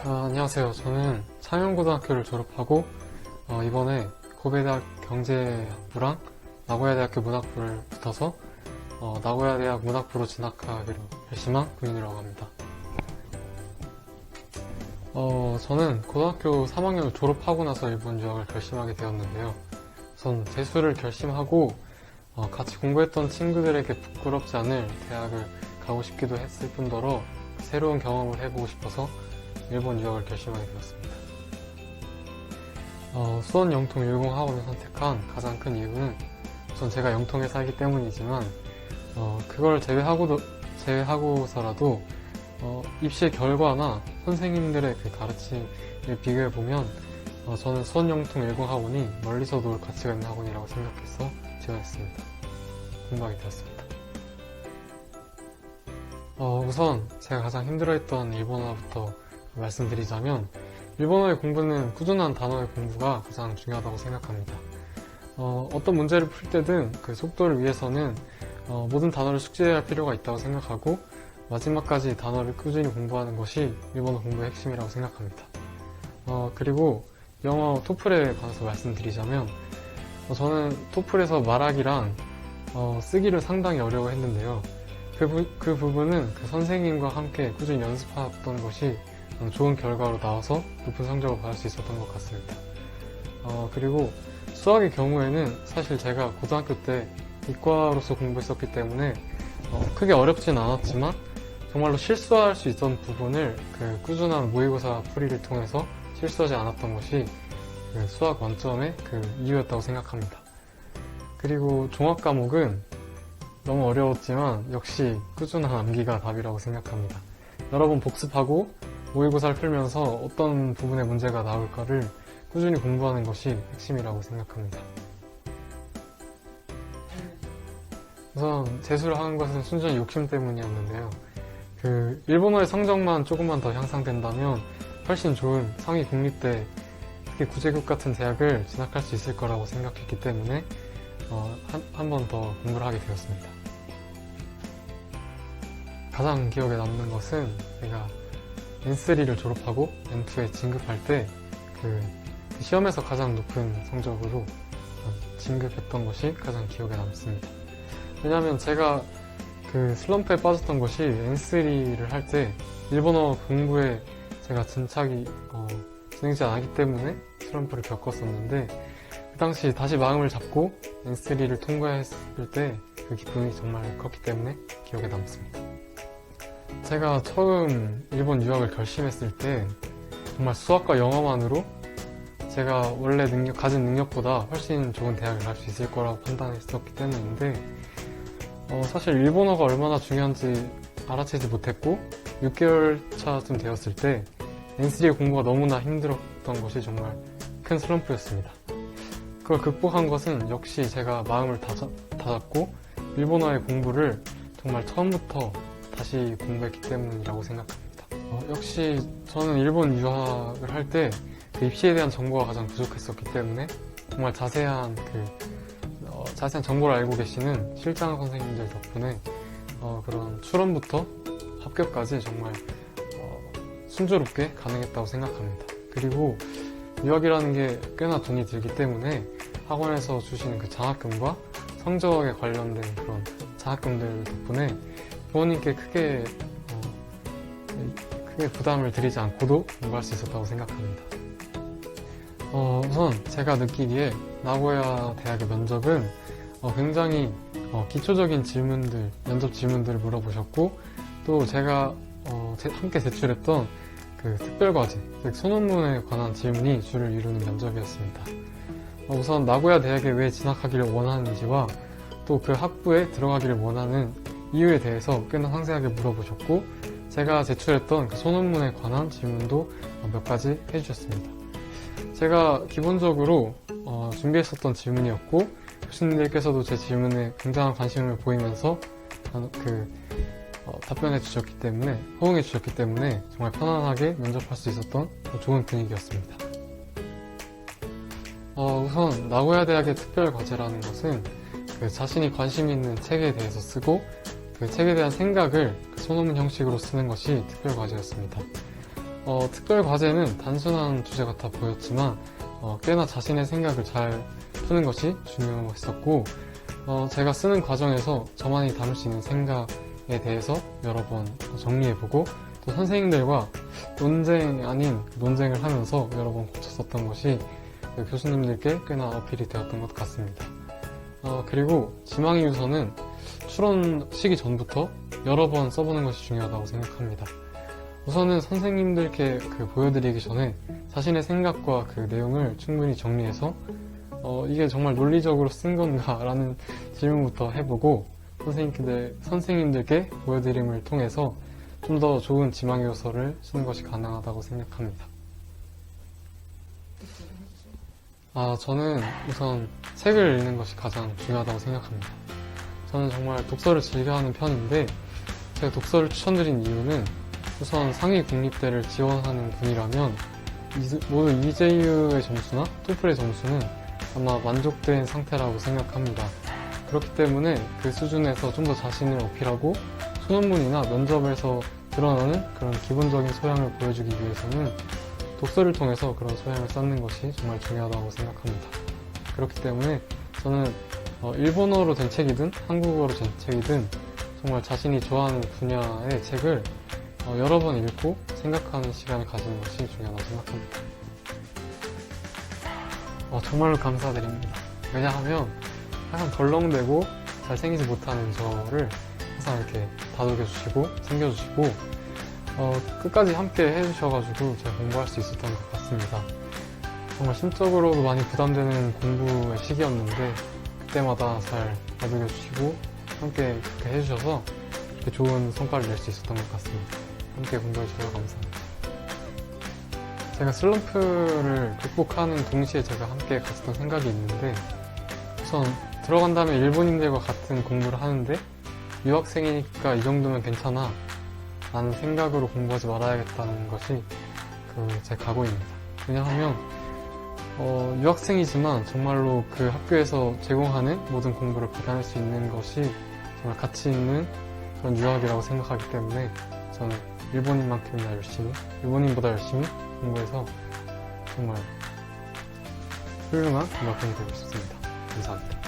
안녕하세요. 저는 창영고등학교를 졸업하고 이번에 고베대학 경제학부랑 나고야대학교 문학부를 붙어서 나고야대학 문학부로 진학하기로 결심한 군인이라고 합니다. 저는 고등학교 3학년을 졸업하고 나서 일본 유학을 결심하게 되었는데요. 우선 재수를 결심하고 같이 공부했던 친구들에게 부끄럽지 않을 대학을 가고 싶기도 했을 뿐더러 새로운 경험을 해보고 싶어서 일본 유학을 결심하게 되었습니다. 수원 영통 율공학원을 선택한 가장 큰 이유는 우선 제가 영통에 살기 때문이지만 그걸 제외하고서라도 입시 결과나 선생님들의 그 가르침을 비교해보면 저는 수원 영통 율공학원이 멀리서도 올 가치가 있는 학원이라고 생각해서 지원했습니다. 공부하게 되었습니다. 우선 제가 가장 힘들어했던 일본어부터 말씀드리자면 일본어의 공부는 꾸준한 단어의 공부가 가장 중요하다고 생각합니다. 어떤 문제를 풀 때든 그 속도를 위해서는 모든 단어를 숙지해야 할 필요가 있다고 생각하고 마지막까지 단어를 꾸준히 공부하는 것이 일본어 공부의 핵심이라고 생각합니다. 그리고 영어 토플에 관해서 말씀드리자면 저는 토플에서 말하기랑 쓰기를 상당히 어려워했는데요. 그 부분은 그 선생님과 함께 꾸준히 연습했던 것이 좋은 결과로 나와서 높은 성적을 받을 수 있었던 것 같습니다. 그리고 수학의 경우에는 사실 제가 고등학교 때 이과로서 공부했었기 때문에 크게 어렵진 않았지만 정말로 실수할 수 있던 부분을 그 꾸준한 모의고사 풀이를 통해서 실수하지 않았던 것이 그 수학 만점의 그 이유였다고 생각합니다. 그리고 종합 과목은 너무 어려웠지만 역시 꾸준한 암기가 답이라고 생각합니다. 여러 번 복습하고 모의고사를 풀면서 어떤 부분의 문제가 나올까를 꾸준히 공부하는 것이 핵심이라고 생각합니다. 우선 재수를 하는 것은 순전히 욕심 때문이었는데요. 그 일본어의 성적만 조금만 더 향상된다면 훨씬 좋은 상위 국립대, 특히 구제국 같은 대학을 진학할 수 있을 거라고 생각했기 때문에 한 번 더 공부를 하게 되었습니다. 가장 기억에 남는 것은 제가 N3를 졸업하고 N2에 진급할 때 그 시험에서 가장 높은 성적으로 진급했던 것이 가장 기억에 남습니다. 왜냐하면 제가 그 슬럼프에 빠졌던 것이 N3를 할 때 일본어 공부에 제가 진척이 진행되지 않았기 때문에 슬럼프를 겪었었는데 그 당시 다시 마음을 잡고 N3를 통과했을 때 그 기쁨이 정말 컸기 때문에 기억에 남습니다. 제가 처음 일본 유학을 결심했을 때 정말 수학과 영어만으로 제가 원래 가진 능력보다 훨씬 좋은 대학을 갈 수 있을 거라고 판단했었기 때문인데 사실 일본어가 얼마나 중요한지 알아채지 못했고 6개월 차쯤 되었을 때 N3의 공부가 너무나 힘들었던 것이 정말 큰 슬럼프였습니다. 그걸 극복한 것은 역시 제가 마음을 다잡고 일본어의 공부를 정말 처음부터 다시 공부했기 때문이라고 생각합니다. 역시 저는 일본 유학을 할 때 그 입시에 대한 정보가 가장 부족했었기 때문에 정말 자세한 정보를 알고 계시는 실장 선생님들 덕분에 그런 출원부터 합격까지 정말 순조롭게 가능했다고 생각합니다. 그리고 유학이라는 게 꽤나 돈이 들기 때문에 학원에서 주시는 그 장학금과 성적에 관련된 그런 장학금들 덕분에 부모님께 크게 부담을 드리지 않고도 공부할 수 있었다고 생각합니다. 우선 제가 느끼기에 나고야 대학의 면접은 굉장히 기초적인 질문들, 면접 질문들을 물어보셨고 또 제가 함께 제출했던 그 특별과제, 즉 소논문에 관한 질문이 주를 이루는 면접이었습니다. 우선 나고야 대학에 왜 진학하기를 원하는지와 또 그 학부에 들어가기를 원하는 이유에 대해서 꽤나 상세하게 물어보셨고 제가 제출했던 그 소논문에 관한 질문도 몇 가지 해주셨습니다. 제가 기본적으로 준비했었던 질문이었고 교수님들께서도 제 질문에 굉장한 관심을 보이면서 답변해 주셨기 때문에 호응해 주셨기 때문에 정말 편안하게 면접할 수 있었던 좋은 분위기였습니다. 우선 나고야 대학의 특별 과제라는 것은 그 자신이 관심 있는 책에 대해서 쓰고 그 책에 대한 생각을 소논문 형식으로 쓰는 것이 특별 과제였습니다. 특별 과제는 단순한 주제 같아 보였지만 꽤나 자신의 생각을 잘 푸는 것이 중요했었고 제가 쓰는 과정에서 저만이 담을 수 있는 생각에 대해서 여러 번 정리해보고 또 선생님들과 논쟁 아닌 논쟁을 하면서 여러 번 고쳤었던 것이 교수님들께 꽤나 어필이 되었던 것 같습니다. 그리고 지망이 유서는 출원 시기 전부터 여러 번 써보는 것이 중요하다고 생각합니다. 우선은 선생님들께 보여드리기 전에 자신의 생각과 그 내용을 충분히 정리해서 이게 정말 논리적으로 쓴 건가 라는 질문부터 해보고 선생님들께 보여드림을 통해서 좀 더 좋은 지망 요소를 쓰는 것이 가능하다고 생각합니다. 저는 우선 책을 읽는 것이 가장 중요하다고 생각합니다. 저는 정말 독서를 즐겨하는 편인데 제가 독서를 추천드린 이유는 우선 상위 국립대를 지원하는 분이라면 모두 EJU의 점수나 토플의 점수는 아마 만족된 상태라고 생각합니다. 그렇기 때문에 그 수준에서 좀 더 자신을 어필하고 소논문이나 면접에서 드러나는 그런 기본적인 소양을 보여주기 위해서는 독서를 통해서 그런 소양을 쌓는 것이 정말 중요하다고 생각합니다. 그렇기 때문에 저는 일본어로 된 책이든 한국어로 된 책이든 정말 자신이 좋아하는 분야의 책을 여러 번 읽고 생각하는 시간을 가지는 것이 중요하다고 생각합니다. 정말로 감사드립니다. 왜냐하면 항상 덜렁대고 잘생기지 못하는 저를 항상 이렇게 다독여주시고 챙겨주시고 끝까지 함께 해주셔가지고 제가 공부할 수 있었던 것 같습니다. 정말 심적으로도 많이 부담되는 공부의 시기였는데 그때마다 잘 다독여주시고 함께 그렇게 해주셔서 이렇게 좋은 성과를 낼 수 있었던 것 같습니다. 함께 공부해주셔서 감사합니다. 제가 슬럼프를 극복하는 동시에 제가 함께 갔었던 생각이 있는데 우선 들어간 다음에 일본인들과 같은 공부를 하는데 유학생이니까 이 정도면 괜찮아 라는 생각으로 공부하지 말아야겠다는 것이 제 각오입니다. 왜냐하면 유학생이지만 정말로 그 학교에서 제공하는 모든 공부를 받아낼 수 있는 것이 정말 가치 있는 그런 유학이라고 생각하기 때문에 저는 일본인보다 열심히 공부해서 정말 훌륭한 유학생이 되고 싶습니다. 감사합니다.